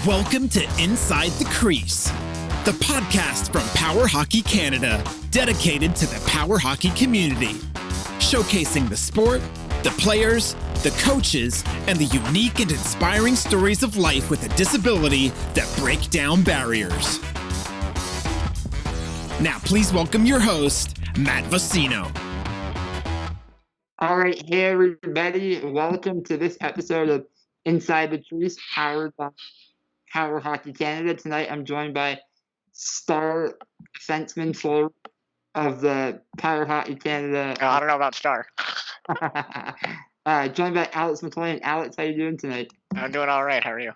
Welcome to Inside The Crease, the podcast from PowerHockey Canada, dedicated to the PowerHockey community, showcasing the sport, the players, the coaches, and the unique and inspiring stories of life with a disability that break down barriers. Now please welcome your host, Matt Vocino. All right, hey everybody, welcome to this episode of Inside The Crease, powered by PowerHockey Canada. Tonight I'm joined by star defenseman forward of the PowerHockey Canada. I don't know about star. Joined by Alex McLean. Alex, how you doing tonight? I'm doing all right. How are you?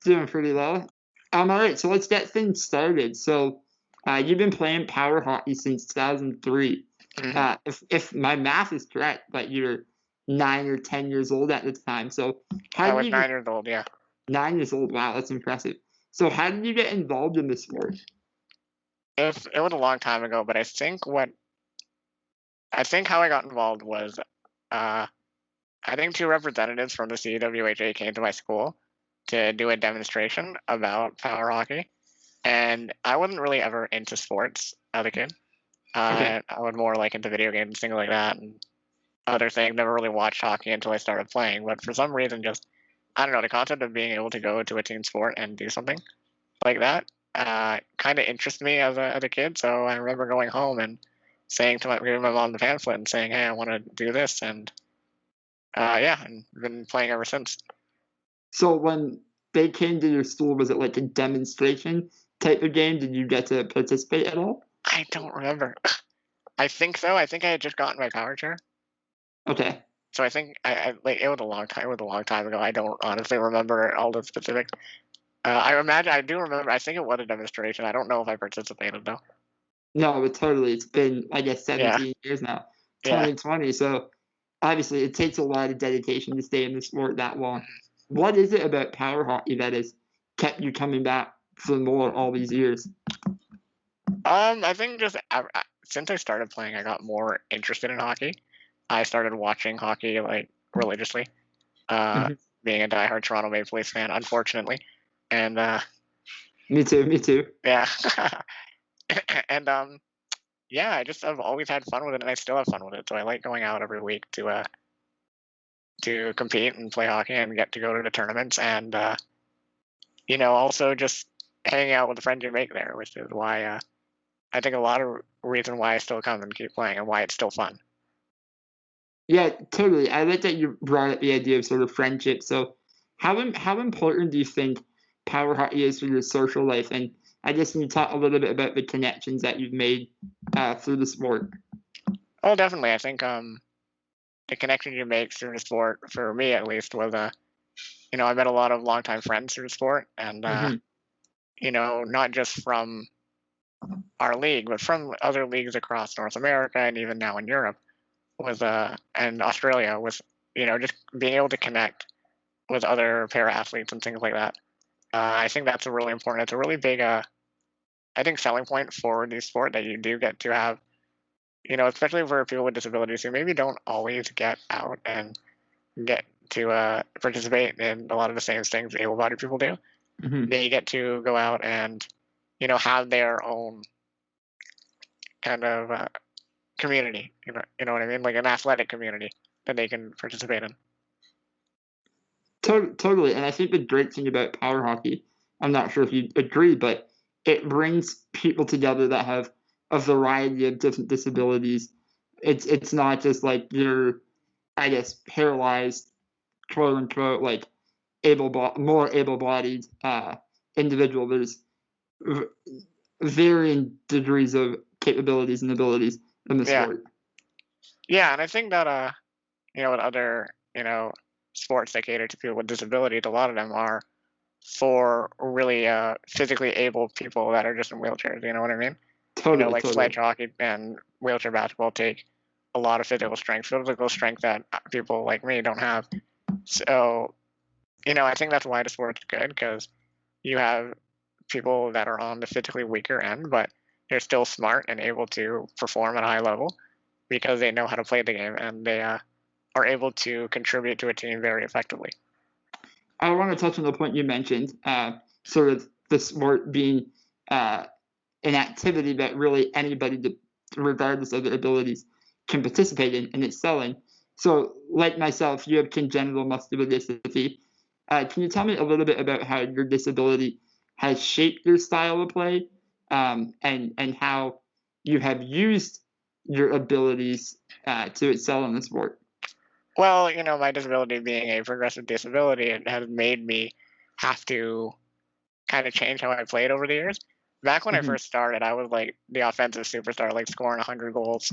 Doing pretty well. All right, so let's get things started. So you've been playing power hockey since 2003. Mm-hmm. If my math is correct, but you're 9 or 10 years old at the time. So I was 9 years old, yeah. 9 years old. Wow, that's impressive. So how did you get involved in the sport? It was a long time ago, but I think how I got involved was I think 2 representatives from the CWHA came to my school to do a demonstration about power hockey, and I wasn't really ever into sports as a kid. Okay. I was more like into video games, things like that, and other things. Never really watched hockey until I started playing, but for some reason, just I don't know, the concept of being able to go to a team sport and do something like that kind of interested me as a kid. So I remember going home and giving my mom the pamphlet and saying, "Hey, I want to do this," and and been playing ever since. So when they came to your school, was it like a demonstration type of game? Did you get to participate at all? I don't remember. I think so. I think I had just gotten my power chair. Okay. So I think it was a long time. It was a long time ago. I don't honestly remember all the specifics. I do remember. I think it was a demonstration. I don't know if I participated though. No, but totally. It's been, I guess, 17 years now. 2020. Yeah. So obviously, it takes a lot of dedication to stay in the sport that long. What is it about power hockey that has kept you coming back for more all these years? I think just since I started playing, I got more interested in hockey. I started watching hockey like religiously, being a diehard Toronto Maple Leafs fan, unfortunately, and me too. Yeah, and I've always had fun with it, and I still have fun with it. So I like going out every week to compete and play hockey and get to go to the tournaments, and also just hanging out with the friends you make there, which is why I think a lot of reason why I still come and keep playing and why it's still fun. Yeah, totally. I like that you brought up the idea of sort of friendship. So how important do you think power hockey is for your social life? And I guess can you talk a little bit about the connections that you've made through the sport? Oh, definitely. I think the connection you make through the sport, for me at least, was I met a lot of longtime friends through the sport, and not just from our league, but from other leagues across North America and even now in Europe. And Australia was, just being able to connect with other para athletes and things like that. I think that's really important. It's a really big, I think, selling point for the sport that you do get to have, especially for people with disabilities who maybe don't always get out and get to participate in a lot of the same things able-bodied people do. Mm-hmm. They get to go out and, have their own kind of community, you know what I mean? Like an athletic community that they can participate in. Totally. And I think the great thing about power hockey, I'm not sure if you agree, but it brings people together that have a variety of different disabilities. It's not just like you're, I guess, paralyzed, quote unquote, like more able-bodied individual. There's varying degrees of capabilities and abilities in the sport. Yeah, and I think that with other sports that cater to people with disabilities, a lot of them are for really physically able people that are just in wheelchairs. You know what I mean? Totally. Sledge hockey and wheelchair basketball take a lot of physical strength that people like me don't have. So, I think that's why the sport's good, because you have people that are on the physically weaker end, but they're still smart and able to perform at a high level because they know how to play the game, and they are able to contribute to a team very effectively. I want to touch on the point you mentioned. sort of the sport being an activity that really anybody, regardless of their abilities, can participate in and excelling. So, like myself, you have congenital muscular dystrophy. Can you tell me a little bit about how your disability has shaped your style of play, and how you have used your abilities to excel in the sport? Well, my disability being a progressive disability, it has made me have to kind of change how I played over the years. Back when I first started, I was like the offensive superstar, like scoring 100 goals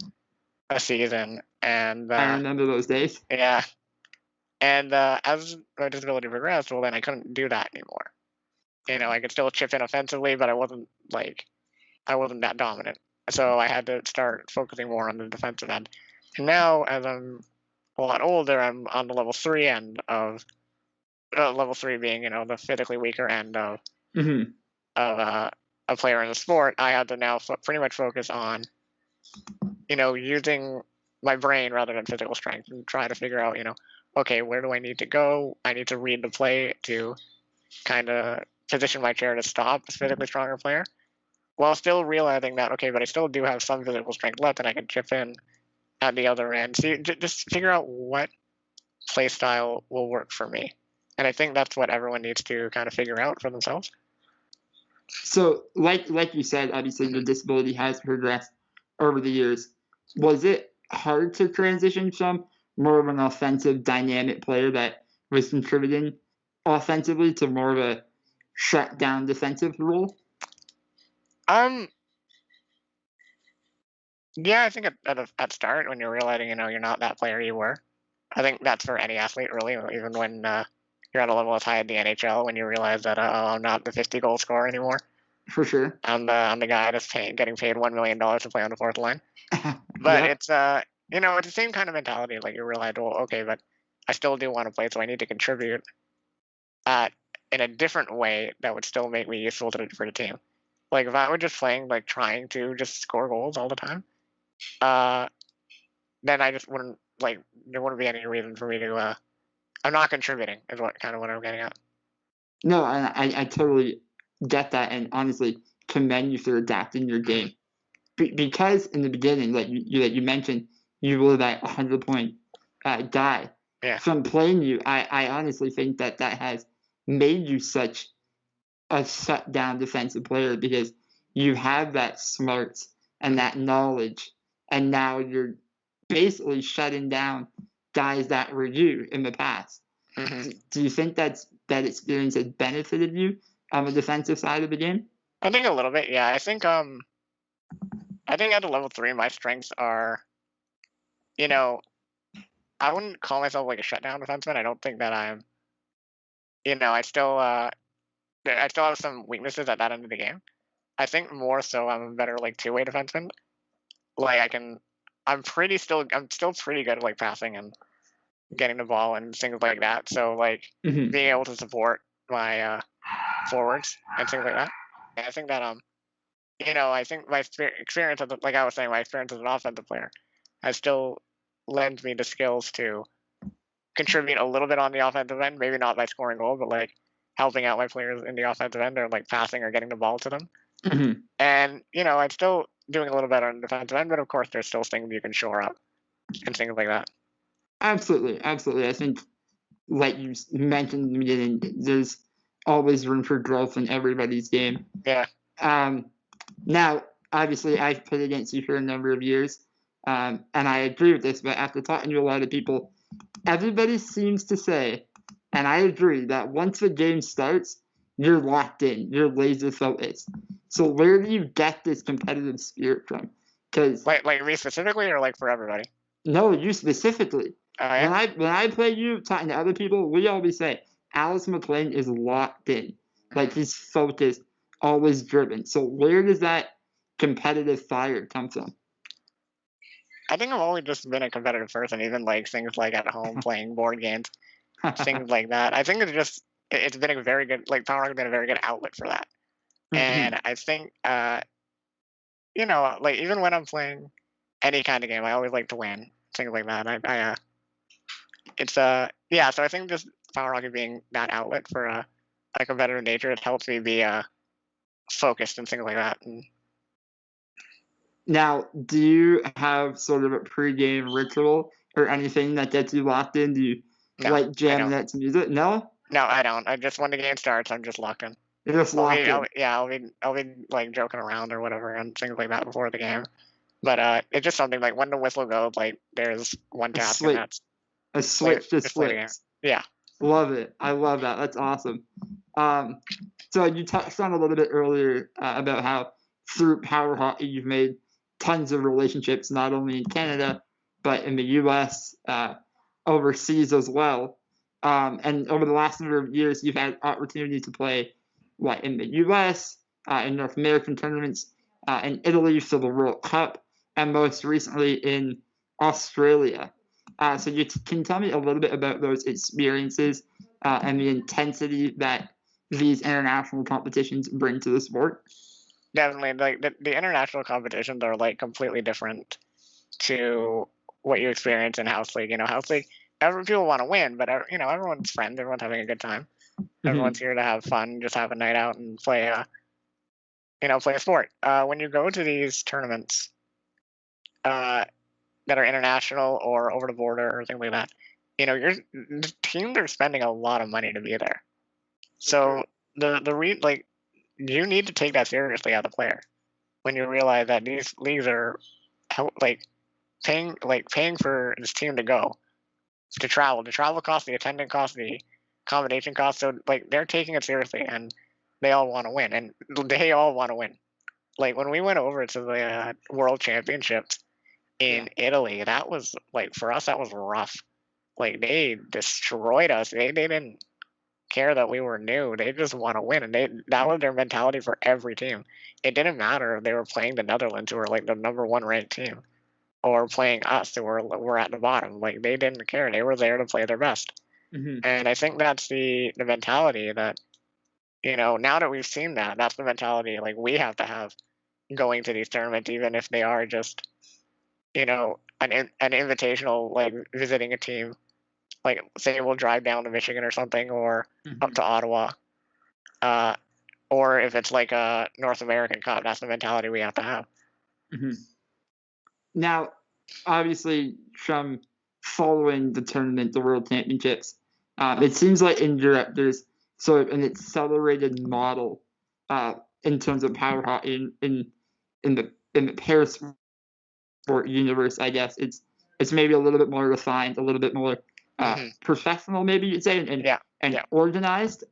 a season. And I remember those days. Yeah. And as my disability progressed, well, then I couldn't do that anymore. I could still chip in offensively, but I wasn't that dominant. So I had to start focusing more on the defensive end. And now, as I'm a lot older, I'm on the level 3 end of level 3 being, the physically weaker end of a player in the sport. I had to now pretty much focus on, using my brain rather than physical strength and try to figure out, okay, where do I need to go? I need to read the play to kind of position my chair to stop this physically stronger player, while still realizing that, okay, but I still do have some physical strength left and I can chip in at the other end. So just figure out what play style will work for me. And I think that's what everyone needs to kind of figure out for themselves. So, like you said, obviously the disability has progressed over the years. Was it hard to transition from more of an offensive, dynamic player that was contributing offensively to more of a shut-down defensive role? Yeah, I think at start, when you're realizing, you're not that player you were. I think that's for any athlete, really, even when you're at a level as high as the NHL, when you realize that, I'm not the 50-goal scorer anymore. For sure. I'm the guy that's getting paid $1 million to play on the fourth line. But it's it's the same kind of mentality. Like, you realize, well, okay, but I still do want to play, so I need to contribute in a different way that would still make me useful for the team. Like, if I were just playing, like, trying to just score goals all the time, then I just wouldn't, like, there wouldn't be any reason for me to, I'm not contributing, is what I'm getting at. No, I totally get that, and honestly, commend you for adapting your game. Because in the beginning, like you mentioned, you were that 100-point guy. Yeah. From playing you, I honestly think that has made you such a shut-down defensive player, because you have that smarts and that knowledge, and now you're basically shutting down guys that were you in the past. Do you think that experience has benefited you on the defensive side of the game? I think a little bit, yeah. I think at the level 3, my strengths are, I wouldn't call myself like a shutdown defenseman. I don't think that I'm, I still have some weaknesses at that end of the game. I think more so I'm a better like two-way defenseman. Like I'm still pretty good at like passing and getting the ball and things like that. So like being able to support my forwards and things like that. And I think that I think my experience like I was saying, my experience as an offensive player has still lent me the skills to contribute a little bit on the offensive end, maybe not by scoring goals, but like helping out my players in the offensive end, or like passing or getting the ball to them. And I'm still doing a little better on the defensive end, but of course there's still things you can shore up and things like that. Absolutely. I think, like you mentioned in the beginning, there's always room for growth in everybody's game. Yeah. Now, obviously, I've played against you for a number of years, and I agree with this, but after talking to a lot of people, everybody seems to say, and I agree, that once the game starts, you're locked in, you're laser focused. So where do you get this competitive spirit from? Because like me specifically, or like for everybody? No, you specifically. Yeah? When I play you, talking to other people, we always say Alex McLean is locked in, like he's focused, always driven. So where does that competitive fire come from? I think I've always just been a competitive person, even like things like at home playing board games, things like that. I think it's been a very good, like PowerHockey has been a very good outlet for that. And I think, like even when I'm playing any kind of game, I always like to win, things like that. So I think just PowerHockey being that outlet for a competitive nature. It helps me be focused and things like that. And now, do you have sort of a pregame ritual or anything that gets you locked in? Do you like jamming out to music? No? No, I don't. I just when the game starts, I'm just locked in. You're just locked in. I'll be like joking around or whatever and things like that before the game. But it's just something like when the whistle goes, like there's one task and that's a switch just flips. Yeah. Love it. I love that. That's awesome. So you touched on a little bit earlier about how through Power Hockey you've made tons of relationships, not only in Canada, but in the U.S., overseas as well. And over the last number of years, you've had opportunity to play in the U.S., in North American tournaments, in Italy for the World Cup, and most recently in Australia. So you can tell me a little bit about those experiences and the intensity that these international competitions bring to the sport? Definitely. Like the international competitions are like completely different to what you experience in house league. House league, people want to win, but everyone's friends, everyone's having a good time. Mm-hmm. Everyone's here to have fun, just have a night out and play play a sport. When you go to these tournaments that are international or over the border or things like that, the teams are spending a lot of money to be there. So you need to take that seriously as a player when you realize that these leagues are paying for this team to go, to travel. The travel costs, the attendant costs, the accommodation costs. So they're taking it seriously, and they all want to win, and they all want to win. Like when we went over to the World Championships in Italy, that was for us that was rough. They destroyed us. They didn't care that we were new. They just want to win, and that was their mentality for every team. It didn't matter if they were playing the Netherlands, who were the number one ranked team, or playing us, who were at the bottom. They didn't care. They were there to play their best. Mm-hmm. And I think that's the mentality that now that we've seen that's the mentality we have to have going to these tournaments, even if they are just an invitational, visiting a team. Say we'll drive down to Michigan or something, or up to Ottawa, or if it's a North American Cup, that's the mentality we have to have. Mm-hmm. Now, obviously, from following the tournament, the World Championships, it seems like in Europe there's sort of an accelerated model in terms of power hockey in the pair sport universe. I guess it's maybe a little bit more refined, a little bit more professional, maybe you'd say, and organized.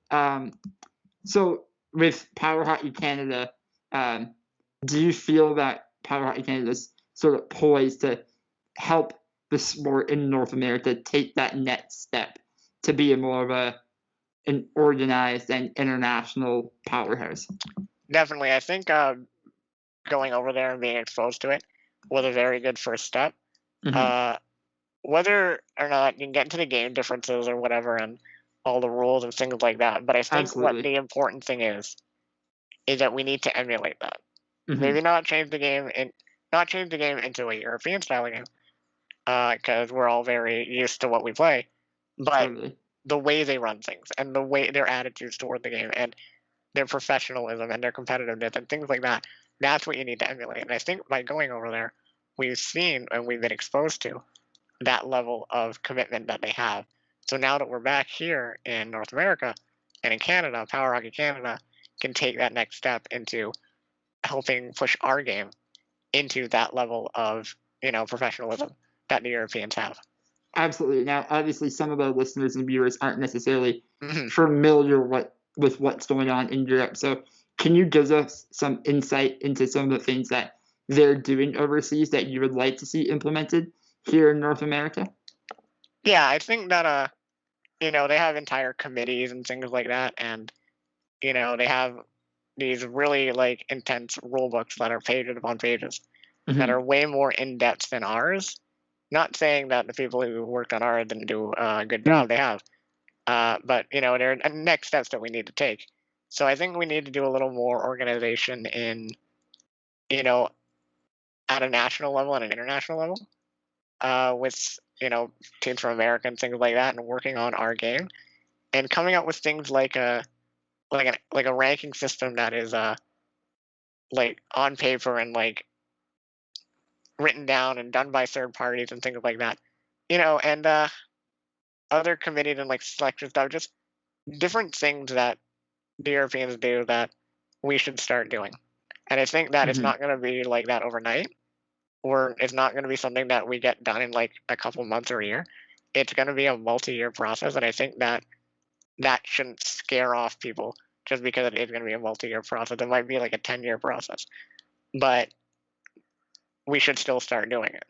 So with Power Hockey Canada, do you feel that Power Hockey Canada is sort of poised to help the sport in North America take that next step to be more of an organized and international powerhouse? Definitely. I think going over there and being exposed to it was a very good first step. Mm-hmm. Whether or not you can get into the game differences or whatever and all the rules and things like that, but I think what the important thing is that we need to emulate that. Mm-hmm. Maybe not change the game into a European style game, because we're all very used to what we play, but the way they run things and the way their attitudes toward the game and their professionalism and their competitiveness and things like that, that's what you need to emulate. And I think by going over there, we've seen and we've been exposed to that level of commitment that they have. So now that we're back here in North America and in Canada, Power Hockey Canada can take that next step into helping push our game into that level of professionalism that the Europeans have. Absolutely. Now, obviously, some of our listeners and viewers aren't necessarily familiar with what's going on in Europe. So can you give us some insight into some of the things that they're doing overseas that you would like to see implemented here in North America? Yeah, I think that they have entire committees and things like that, and they have these really intense rule books that are pages upon pages that are way more in depth than ours. Not saying that the people who worked on ours didn't do a good job, they have, but there are next steps that we need to take. So I think we need to do a little more organization in at a national level and an international level, with teams from America and things like that, and working on our game and coming up with things like like a ranking system that is like on paper and like written down and done by third parties and things like that, and other committees and like selection stuff, just different things that the Europeans do that we should start doing. And I think that it's not going to be like that overnight, or it's not going to be something that we get done in like a couple months or a year. It's going to be a multi-year process, and I think that shouldn't scare off people just because it is going to be a multi-year process. It might be like a 10-year process, but we should still start doing it.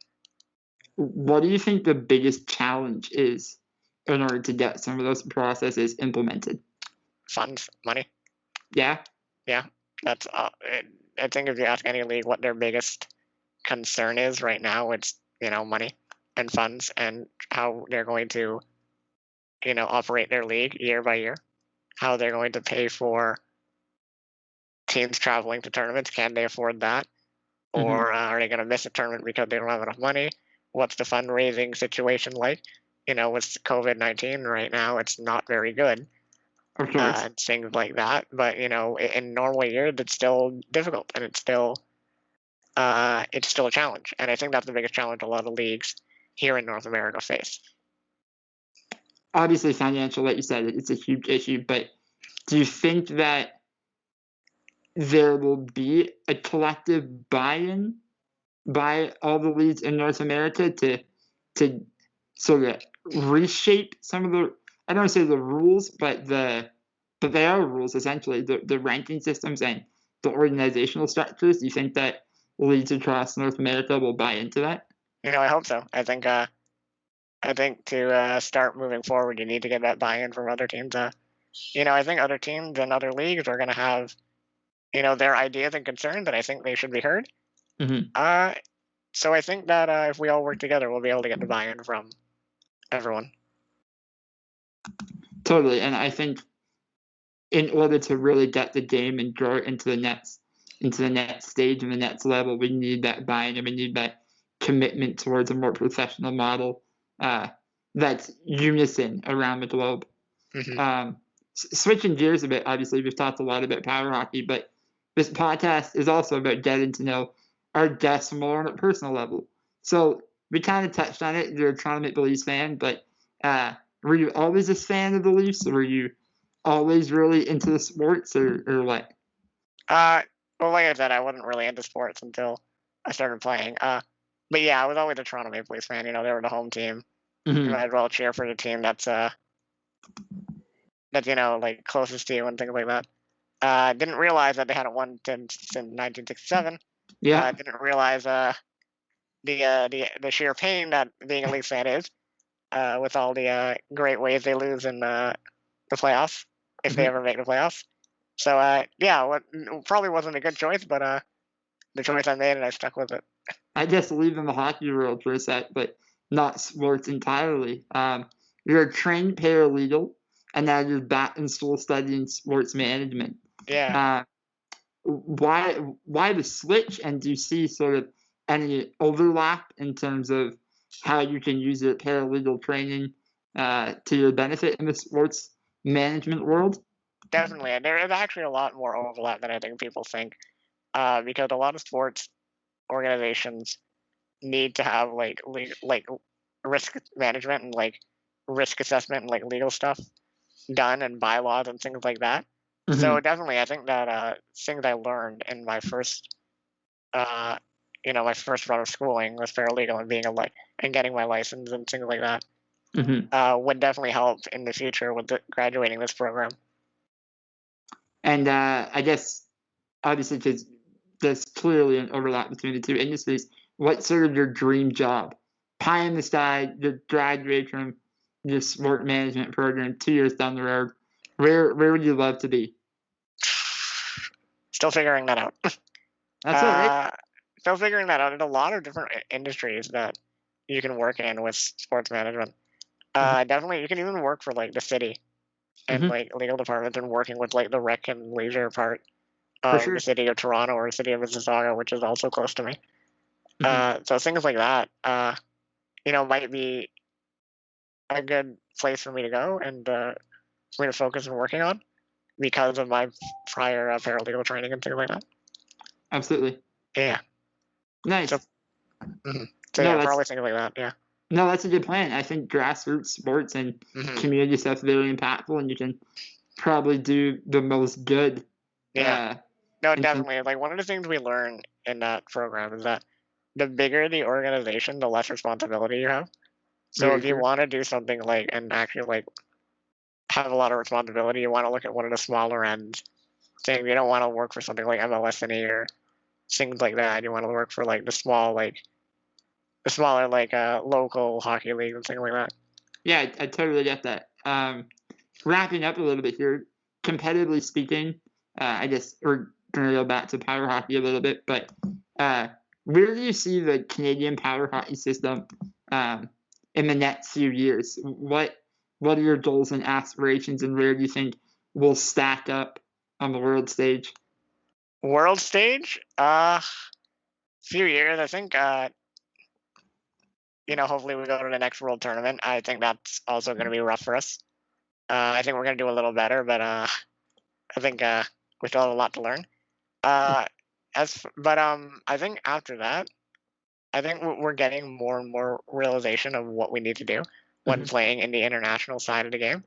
What do you think the biggest challenge is in order to get some of those processes implemented? Funds, money. Yeah? Yeah. That's I think if you ask any league what their biggest concern is right now, it's, money and funds and how they're going to, operate their league year by year, how they're going to pay for teams traveling to tournaments. Can they afford that? Or are they going to miss a tournament because they don't have enough money? What's the fundraising situation like? With COVID-19 right now, it's not very good. Of course. And things like that. But, in normal years, it's still difficult, and it's still a challenge. And I think that's the biggest challenge a lot of leagues here in North America face. Obviously, financial, like you said, it's a huge issue. But do you think that there will be a collective buy-in by all the leagues in North America to sort of reshape some of the, I don't want to say the rules, but they are rules essentially, the ranking systems and the organizational structures? Do you think that leagues across North America will buy into that? I hope so. I think to start moving forward, you need to get that buy-in from other teams. I think other teams and other leagues are going to have, their ideas and concerns, and I think they should be heard. So I think that if we all work together, we'll be able to get the buy-in from everyone. Totally, and I think in order to really get the game and grow it into the next stage and the next level, we need that buy-in and we need that commitment towards a more professional model that's unison around the globe. Switching gears a bit, obviously we've talked a lot about power hockey, but this podcast is also about getting to know our guests more on a personal level. So we kind of touched on it. You're a Toronto Maple Leafs fan, but were you always a fan of the Leafs, or were you always really into the sports, or what? Well, like I said, I wasn't really into sports until I started playing. But yeah, I was always a Toronto Maple Leafs fan. They were the home team. I might as well cheer for the team that's like closest to you and things like that. Didn't realize that they hadn't won since 1967. Yeah. Didn't realize the sheer pain that being a Leafs fan is, with all the great ways they lose in the playoffs, if they ever make the playoffs. So probably wasn't a good choice, but the choice I made, and I stuck with it. I guess leaving the hockey world for a sec, but not sports entirely. You're a trained paralegal, and now you're back in school studying sports management. Yeah. Why the switch, and do you see sort of any overlap in terms of how you can use your paralegal training to your benefit in the sports management world? Definitely, and there is actually a lot more overlap than I think people think, because a lot of sports organizations need to have like risk management and like risk assessment and like legal stuff done and bylaws and things like that. So definitely, I think that things I learned in my first, my first run of schooling was paralegal and being and getting my license and things like that would definitely help in the future with graduating this program. And I guess obviously because there's clearly an overlap between the two industries, what's sort of your dream job? Pie in the sky, you graduate from your sport management program 2 years down the road. Where would you love to be? Still figuring that out. That's all right. Still figuring that out. There's a lot of different industries that you can work in with sports management. Definitely, you can even work for like the city and like legal departments and working with like the rec and leisure part of the city of Toronto or the city of Mississauga, which is also close to me. So things like that, might be a good place for me to go and for me to focus on working on. because of my prior paralegal training and things like that. Absolutely. Yeah. Nice. So yeah, probably things like that. Yeah. No, that's a good plan. I think grassroots sports and community stuff is very impactful, and you can probably do the most good. Yeah. No, definitely. Like, one of the things we learn in that program is that the bigger the organization, the less responsibility you have. So if you want to do something like, and actually like have a lot of responsibility, you want to look at one of the smaller ends. Saying you don't want to work for something like MLSNE or things like that. You want to work for like the smaller local hockey league and things like that. Yeah, I totally get that. Wrapping up a little bit here, competitively speaking, I guess we're going to go back to power hockey a little bit, but where do you see the Canadian power hockey system in the next few years? What are your goals and aspirations, and where do you think we'll stack up on the world stage? World stage? Few years, I think. Hopefully we go to the next world tournament. I think that's also going to be rough for us. I think we're going to do a little better, but I think we still have a lot to learn. I think after that, I think we're getting more and more realization of what we need to do when playing in the international side of the game.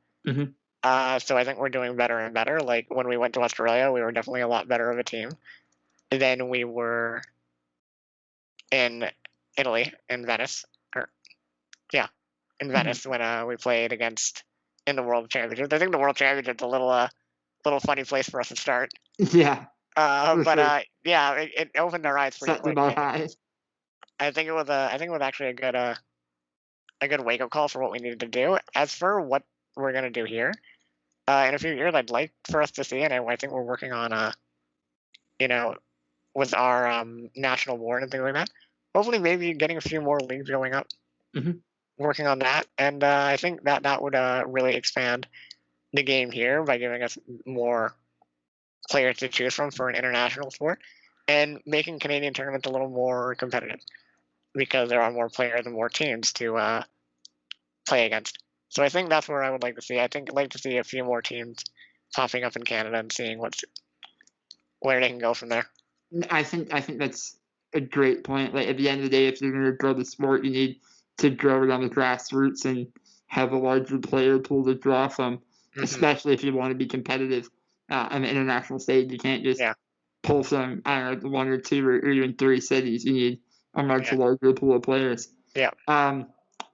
So I think we're doing better and better. Like when we went to Australia, we were definitely a lot better of a team than we were in Italy, in Venice. Venice when we played in the World Championships. I think the World Championship's a little funny place for us to start. Yeah. It opened our eyes pretty quick. I think it was actually a good wake up call for what we needed to do. As for what we're gonna do here, in a few years, I'd like for us to see, and I think we're working on with our national board and things like that. Hopefully, maybe getting a few more leagues going up. Working on that, and I think that would really expand the game here by giving us more players to choose from for an international sport, and making Canadian tournaments a little more competitive because there are more players and more teams to play against. So I think that's where I would like to see. I'd like to see a few more teams popping up in Canada and seeing where they can go from there. I think that's a great point. Like at the end of the day, if you're going to grow the sport, you need to grow it on the grassroots and have a larger player pool to draw from, especially if you want to be competitive on the international stage. You can't just pull from, one or two or even three cities. You need a much larger pool of players. Yeah.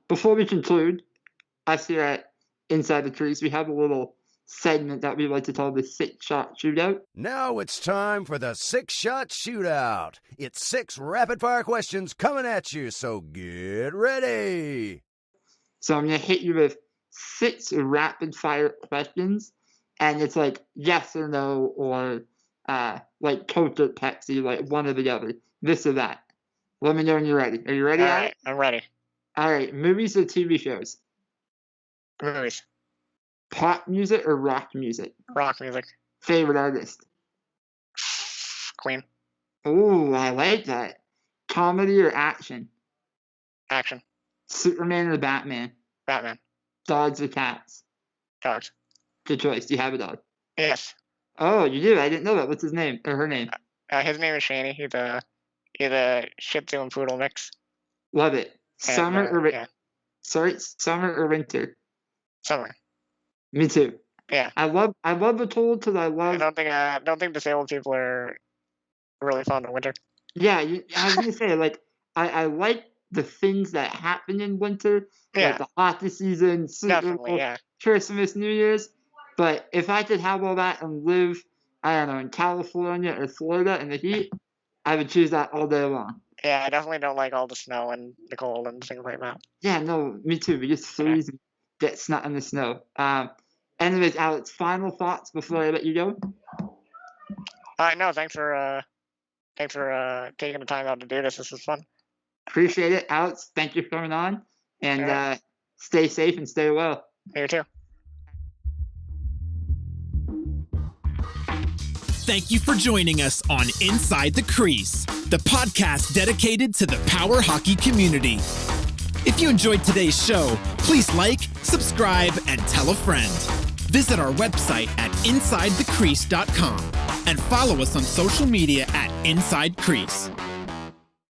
Before we conclude, us here at Inside the Crease, we have a little segment that we like to call the 6-shot shootout. Now it's time for the 6-shot shootout. It's 6 rapid-fire questions coming at you, so get ready. So I'm going to hit you with 6 rapid-fire questions, and it's like yes or no, or like Coke or Pepsi, like one or the other, this or that. Let me know when you're ready. Are you ready? All right, I'm ready. All right, movies or TV shows? Movies. Pop music or rock music? Rock music. Favorite artist? Queen. Ooh, I like that. Comedy or action? Action. Superman or Batman? Batman. Dogs or cats? Dogs. Good choice. Do you have a dog? Yes. Oh, you do? I didn't know that. What's his name? Or her name? His name is Shani. He's a Shih Tzu and Poodle mix. Love it. Summer or winter? Summer. Me too. Yeah. I love the cold because I don't think disabled people are really fond of winter. Yeah, I was gonna say like I like the things that happen in winter, like the hockey season, Super Bowl, Christmas, New Year's. But if I could have all that and live, I don't know, in California or Florida in the heat, I would choose that all day long. Yeah, I definitely don't like all the snow and the cold and things like that. Yeah, no, me too. We just freeze and get snot in the snow. Anyways, Alex, final thoughts before I let you go? No, thanks for taking the time out to do this. This was fun. Appreciate it, Alex. Thank you for coming on, and stay safe and stay well. You too. Thank you for joining us on Inside the Crease, the podcast dedicated to the power hockey community. If you enjoyed today's show, please like, subscribe, and tell a friend. Visit our website at InsideTheCrease.com and follow us on social media at Inside Crease.